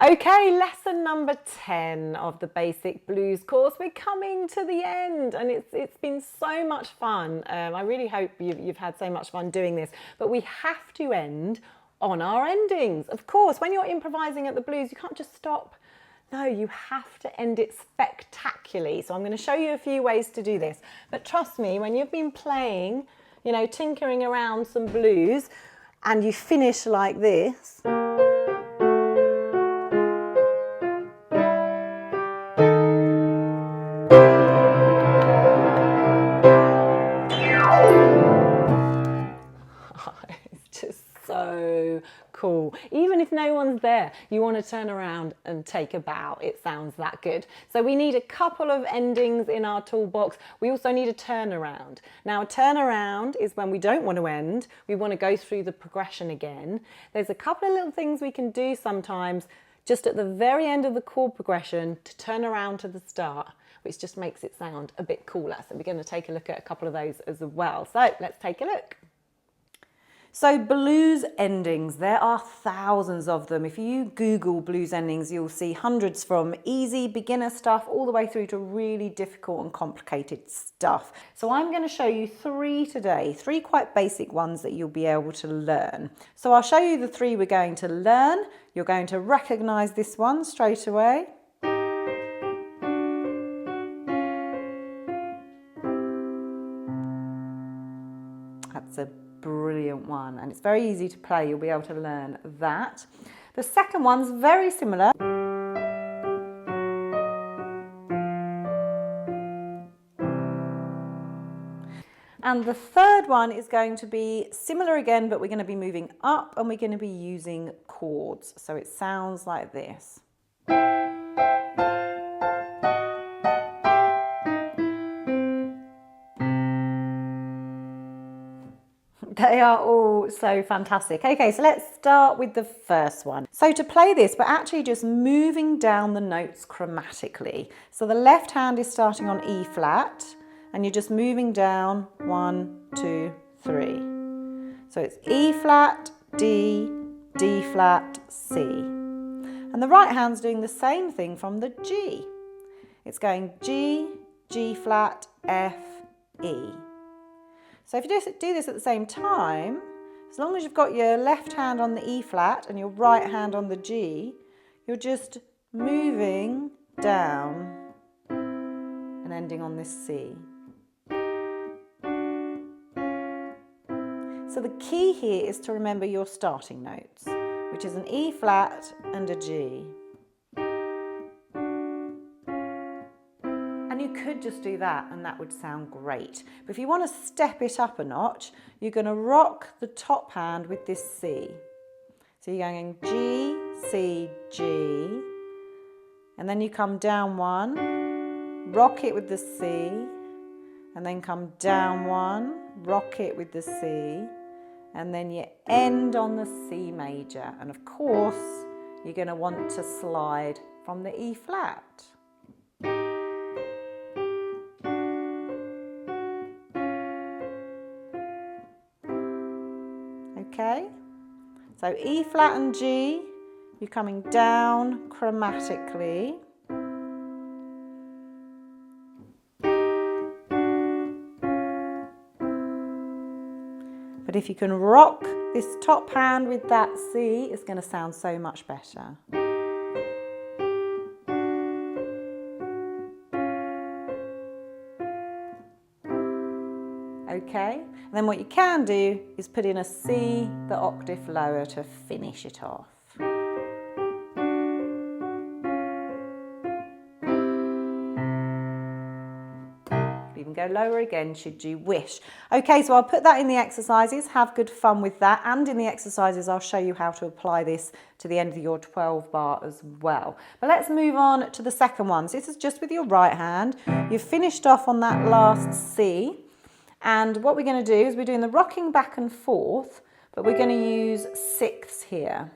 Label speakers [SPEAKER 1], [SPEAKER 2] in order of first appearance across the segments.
[SPEAKER 1] Okay, lesson number 10 of the basic blues course. We're coming to the end and it's been so much fun. I really hope you've had so much fun doing this, but we have to end on our endings. Of course, when you're improvising at the blues, you can't just stop. No, you have to end it spectacularly. So I'm going to show you a few ways to do this. But trust me, when you've been playing, you know, tinkering around some blues and you finish like this, it's just so cool. Even if no one's there, you want to turn around and take a bow. It sounds that good. So we need a couple of endings in our toolbox. We also need a turnaround. Now, a turnaround is when we don't want to end. We want to go through the progression again. There's a couple of little things we can do sometimes just at the very end of the chord progression to turn around to the start, which just makes it sound a bit cooler. So we're going to take a look at a couple of those as well. So let's take a look. So blues endings, there are thousands of them. If you Google blues endings, you'll see hundreds from easy beginner stuff all the way through to really difficult and complicated stuff. So I'm going to show you three today, three quite basic ones that you'll be able to learn. So I'll show you the three we're going to learn. You're going to recognize this one straight away. That's a brilliant one, and it's very easy to play. You'll be able to learn that. The second one's very similar. And the third one is going to be similar again, but we're going to be moving up and we're going to be using chords. So it sounds like this. They are all so fantastic. Okay, so let's start with the first one. So to play this, we're actually just moving down the notes chromatically. So the left hand is starting on E flat, and you're just moving down 1, 2, 3. So it's E flat, D, D flat, C. And the right hand's doing the same thing from the G. It's going G, G flat, F, E. So if you do this at the same time, as long as you've got your left hand on the E flat and your right hand on the G, you're just moving down and ending on this C. So the key here is to remember your starting notes, which is an E flat and a G. And you could just do that and that would sound great. But if you want to step it up a notch, you're going to rock the top hand with this C. So you're going G, C, G, and then you come down one, rock it with the C, and then come down one, rock it with the C, and then you end on the C major. And of course, you're going to want to slide from the E flat. Okay, so E flat and G, you're coming down chromatically. But if you can rock this top hand with that C, it's going to sound so much better. Okay, and then what you can do is put in a C the octave lower to finish it off. You can go lower again should you wish. Okay, so I'll put that in the exercises. Have good fun with that, and in the exercises I'll show you how to apply this to the end of your 12 bar as well. But let's move on to the second one. So this is just with your right hand. You've finished off on that last C. And what we're going to do is we're doing the rocking back and forth, but we're going to use sixths here.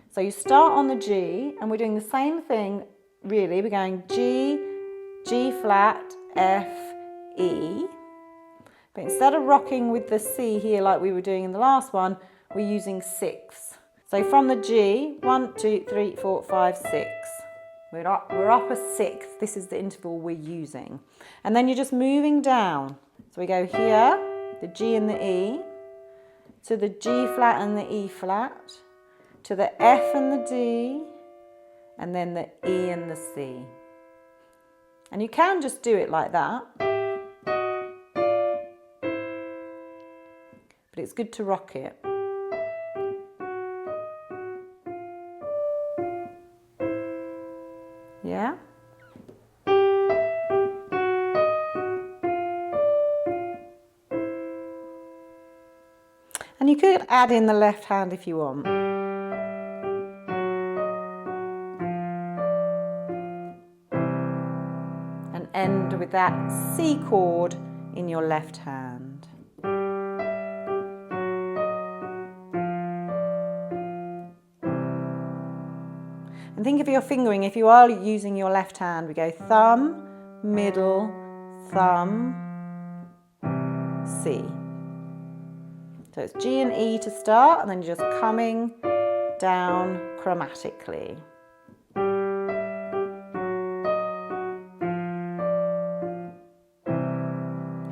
[SPEAKER 1] So you start on the G, and we're doing the same thing really. We're going G, G flat, F, E. But instead of rocking with the C here like we were doing in the last one, we're using sixths. So from the G, 1, 2, 3, 4, 5, 6. We're up a sixth. This is the interval we're using. And then you're just moving down. So we go here, the G and the E, to the G flat and the E flat, to the F and the D, and then the E and the C. And you can just do it like that. But it's good to rock it. Yeah? And you could add in the left hand if you want. And end with that C chord in your left hand. And think of your fingering. If you are using your left hand, we go thumb, middle, thumb, C. So it's G and E to start, and then you're just coming down chromatically.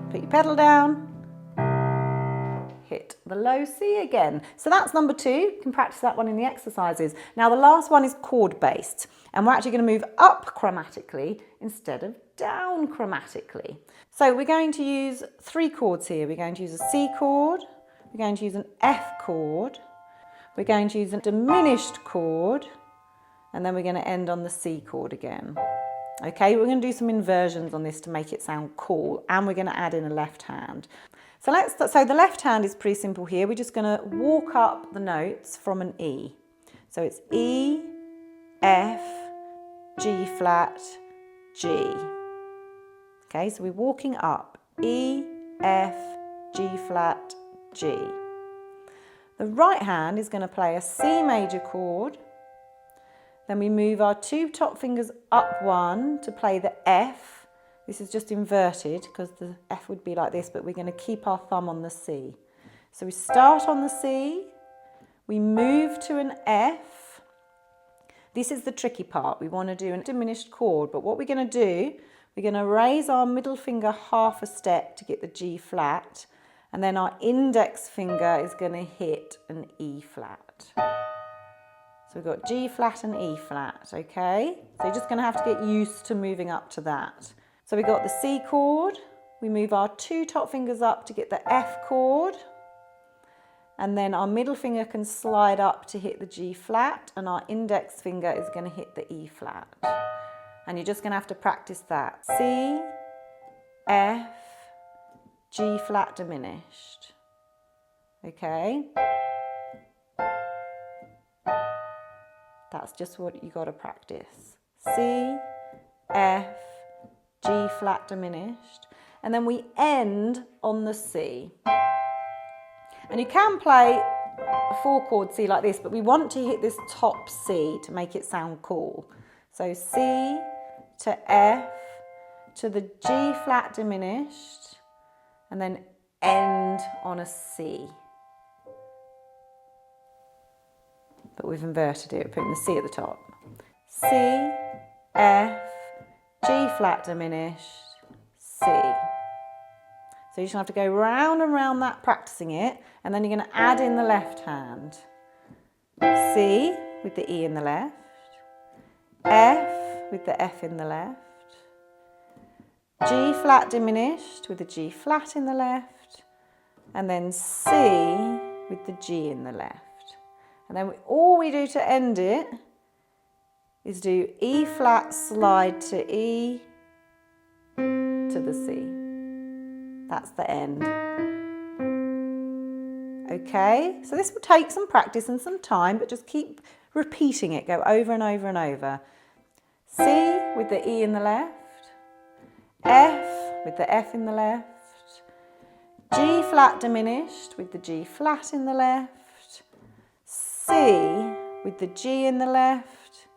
[SPEAKER 1] Put your pedal down. Hit the low C again. So that's number 2. You can practice that one in the exercises. Now the last one is chord based, and we're actually going to move up chromatically instead of down chromatically. So we're going to use 3 chords here. We're going to use a C chord, we're going to use an F chord, we're going to use a diminished chord, and then we're going to end on the C chord again. Okay, we're going to do some inversions on this to make it sound cool, and we're going to add in a left hand. So the left hand is pretty simple here. We're just going to walk up the notes from an E. So it's E, F, G flat, G. Okay, so we're walking up E, F, G flat, G. The right hand is going to play a C major chord. Then we move our 2 top fingers up 1 to play the F. This is just inverted because the F would be like this, but we're going to keep our thumb on the C. So we start on the C, we move to an F. This is the tricky part. We want to do a diminished chord, but what we're going to do, we're going to raise our middle finger half a step to get the G flat, and then our index finger is going to hit an E flat. So we've got G flat and E flat, okay? So you're just going to have to get used to moving up to that. So we've got the C chord, we move our 2 top fingers up to get the F chord, and then our middle finger can slide up to hit the G flat, and our index finger is going to hit the E flat. And you're just going to have to practice that. C, F, G flat diminished. Okay? That's just what you got to practice. C, F, G flat diminished, and then we end on the C. And you can play a 4 chord C like this, but we want to hit this top C to make it sound cool. So C to F to the G flat diminished, and then end on a C. But we've inverted it, we're putting the C at the top. C, F, G flat diminished, C. So you just have to go round and round that, practicing it, and then you're going to add in the left hand. C with the E in the left, F with the F in the left, G flat diminished with the G flat in the left, and then C with the G in the left. And then all we do to end it is do E flat slide to E to the C. That's the end. Okay, so this will take some practice and some time, but just keep repeating it. Go over and over and over. C with the E in the left, F with the F in the left, G flat diminished with the G flat in the left, C with the G in the left,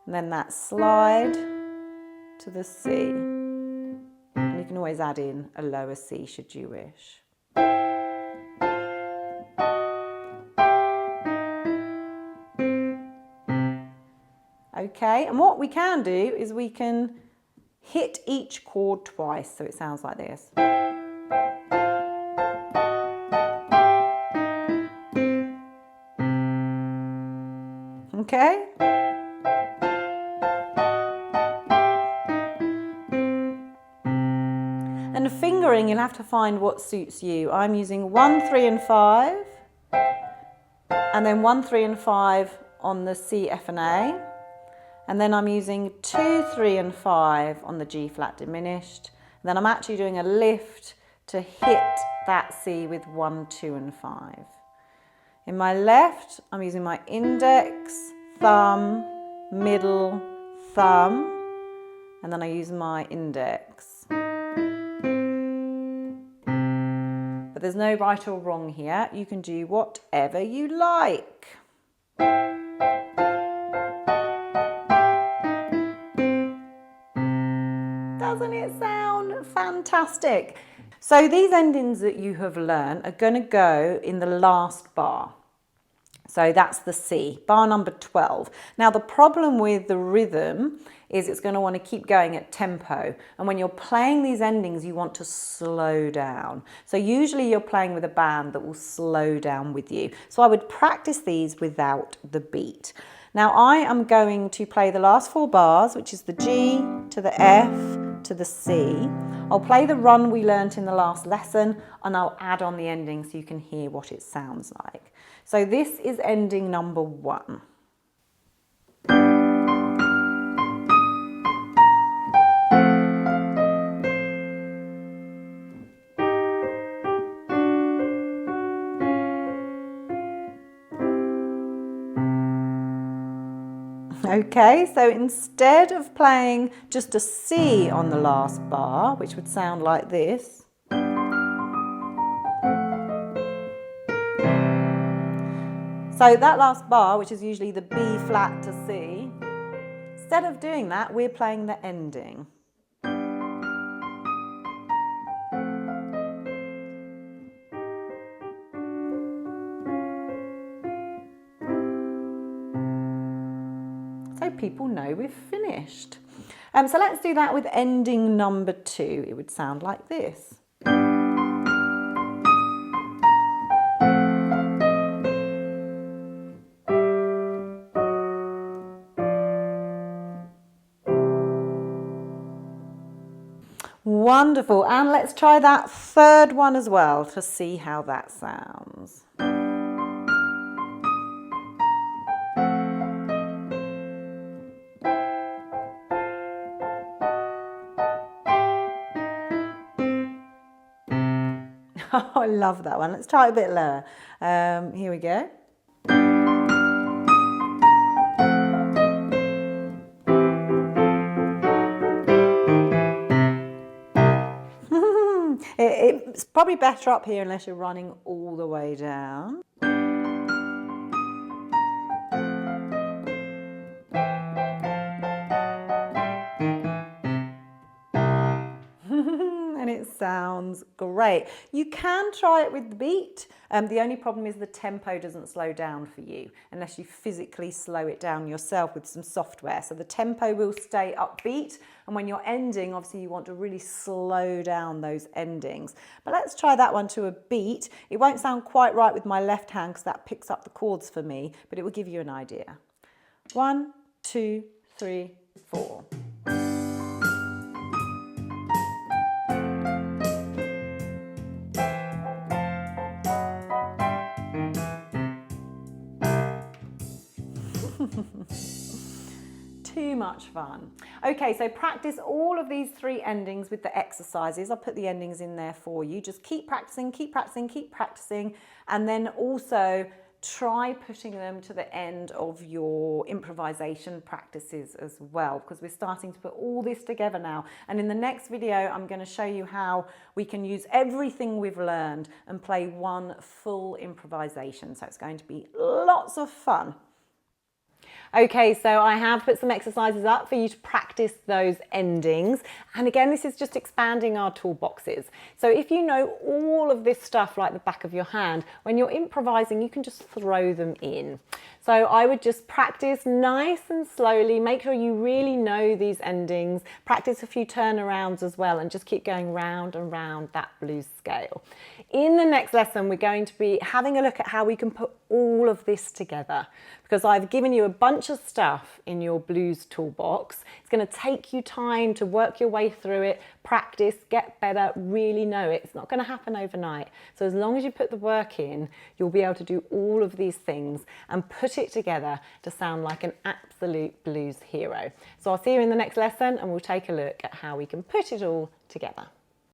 [SPEAKER 1] and then that slide to the C. And you can always add in a lower C should you wish.
[SPEAKER 2] Okay, and what we can do is we can hit each chord twice, so it sounds like this. Okay? And the fingering, you'll have to find what suits you. I'm using 1, 3 and 5, and then 1, 3 and 5 on the C, F and A. And then I'm using 2, 3 and 5 on the G flat diminished. And then I'm actually doing a lift to hit that C with 1, 2 and 5. In my left, I'm using my index, thumb, middle, thumb, and then I use my index. But there's no right or wrong here. You can do whatever you like. Doesn't it sound fantastic? So these endings that you have learned are going to go in the last bar. So that's the C, bar number 12. Now the problem with the rhythm is it's going to want to keep going at tempo. And when you're playing these endings, you want to slow down. So usually you're playing with a band that will slow down with you. So I would practice these without the beat. Now I am going to play the last 4 bars, which is the G to the F to the C. I'll play the run we learnt in the last lesson, and I'll add on the ending so you can hear what it sounds like. So this is ending number 1. Okay, so instead of playing just a C on the last bar, which would sound like this, so that last bar, which is usually the B flat to C, instead of doing that, we're playing the ending. So people know we've finished. So let's do that with ending number 2. It would sound like this. Wonderful, and let's try that third one as well to see how that sounds. Oh, I love that one. Let's try it a bit lower. Here we go. It's probably better up here unless you're running all the way down. And it sounds great. You can try it with the beat. The only problem is the tempo doesn't slow down for you unless you physically slow it down yourself with some software. So the tempo will stay upbeat, and when you're ending, obviously you want to really slow down those endings. But let's try that one to a beat. It won't sound quite right with my left hand because that picks up the chords for me, but it will give you an idea. 1, 2, 3, 4. Too much fun. Okay, so practice all of these 3 endings with the exercises. I'll put the endings in there for you. Just keep practicing, keep practicing, keep practicing, and then also try putting them to the end of your improvisation practices as well, because we're starting to put all this together now. And in the next video, I'm going to show you how we can use everything we've learned and play one full improvisation. So it's going to be lots of fun. Okay, so I have put some exercises up for you to practice those endings. And again, this is just expanding our toolboxes. So if you know all of this stuff like the back of your hand, when you're improvising, you can just throw them in.
[SPEAKER 1] So I would just practice nice and slowly, make sure you really know these endings, practice a few turnarounds as well, and just keep going round and round that blues scale. In the next lesson, we're going to be having a look at how we can put all of this together, because I've given you a bunch of stuff in your blues toolbox. It's going to take you time to work your way through it, practice, get better, really know it. It's not going to happen overnight. So as long as you put the work in, you'll be able to do all of these things and put it together to sound like an absolute blues hero. So I'll see you in the next lesson and we'll take a look at how we can put it all together.